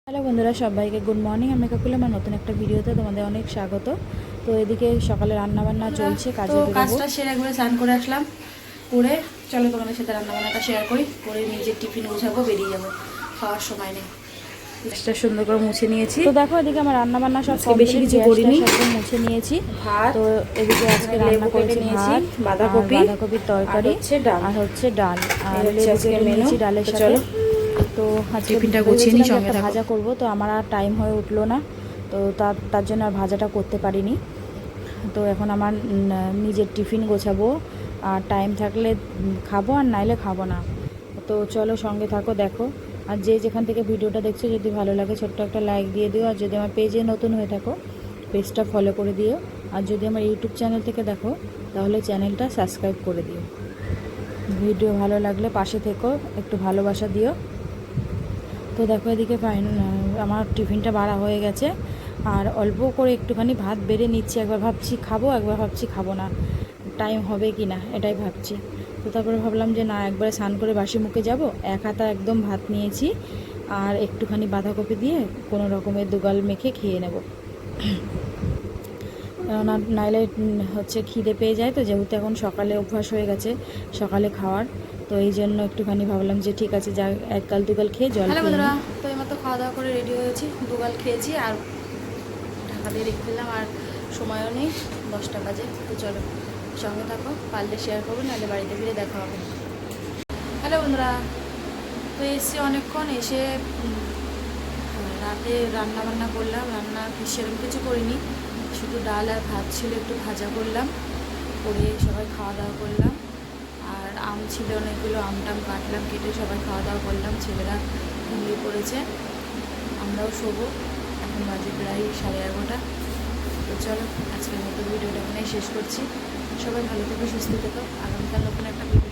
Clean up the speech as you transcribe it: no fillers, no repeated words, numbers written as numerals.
Hello বন্ধুরা, সবাইকে good morning. আমি কাকুলি, আমার নতুন একটা ভিডিওতে তোমাদের অনেক স্বাগত। তো এদিকে সকালে রান্নাবান্না চলছে, কাজে বেরোবো। কাজটা সেরে একবারে স্নান করে আসলাম, করে চলো তোমাদের সাথে রান্নাবান্নাটা শেয়ার করি, করে নিজের টিফিন গুছাবো, বেরিয়ে যাবো, খাওয়ার সময় নেই। গ্যাসটা সুন্দর করে মুছে নিয়েছি। তো দেখো এদিকে আমার রান্নাবান্না সব বেশি কিছু করিনি, একদম মুছে নিয়েছি। ভাত। তো এদিকে আজকে রান্না করেছি ভাত, বাঁধাকপির তরকারি আর হচ্ছে ডাল, আর লেবু কেটে নিয়েছি ডালের সাথে। তো আজকে টিফিনটা গুছিয়ে নিই, সঙ্গে ভাজা করব, তো আমার আর টাইম হয়ে উঠলো না, তো তার জন্য আর ভাজাটা করতে পারিনি। তো এখন আমার নিজের টিফিন গোছাবো, আর টাইম থাকলে খাবো, আর নাইলে খাবো না। তো চলো সঙ্গে থাকো, দেখো। আর যে যেখান থেকে ভিডিওটা দেখছো, যদি ভালো লাগে ছোট্ট একটা লাইক দিয়ে দিও, আর যদি আমার পেজে নতুন হয়ে থাকো পেজটা ফলো করে দিও, আর যদি আমার ইউটিউব চ্যানেল থেকে দেখো তাহলে চ্যানেলটা সাবস্ক্রাইব করে দিও। ভিডিও ভালো লাগলে পাশে থেকো, একটু ভালোবাসা দিও। তো দেখো এদিকে আমার টিফিনটা বাড়া হয়ে গেছে, আর অল্প করে একটুখানি ভাত বেড়ে নিচ্ছি। একবার ভাবছি খাবো, একবার ভাবছি খাবো না, টাইম হবে কি না এটাই ভাবছি। তো তারপরে ভাবলাম যে না, একবারে স্নান করে বাসি মুখে যাব, এক হাতা একদম ভাত নিয়েছি, আর একটুখানি বাঁধাকপি দিয়ে কোনো রকমের দুগাল মেখে খেয়ে নেব। কেননা নাইলে হচ্ছে খিদে পেয়ে যায়, তো যেহেতু এখন সকালে অভ্যাস হয়ে গেছে সকালে খাওয়ার, তো এই জন্য একটুখানি ভাবলাম যে ঠিক আছে, যা একগাল দুগাল খেয়ে জল খেয়ে নিই। তো এই মতো খাওয়া দাওয়া করে রেডি হয়েছি, দুগাল খেয়েছি আর ঢাকা দিয়ে রেখে দিলাম, আর সময়ও নেই, 10টা বাজে। তো চলো সঙ্গে থাকো, পারলে শেয়ার করবো, নাহলে বাড়িতে ফিরে দেখা হবে। হ্যালো বন্ধুরা, তো এসে অনেকক্ষণ এসে রাতে রান্না বান্না করলাম। রান্না সেরকম কিছু করিনি, শুধু ডাল আর ভাত ছিল, একটু ভাজা করলাম, করে সবাই খাওয়া দাওয়া করলাম। আর আম ছিল অনেকগুলো, আমটাম কাটলাম, কেটে সবাই খাওয়া দাওয়া করলাম। ছেলেরা ঘুমিয়ে পড়েছে, আমরাও শোবো। এখন বাজে প্রায় 11:30। তো চলো আজকের মতো ভিডিওটা এখানেই শেষ করছি। সবাই ভালো থেকো, সুস্থ থেকো। আগামীকাল নতুন একটা ভিডিও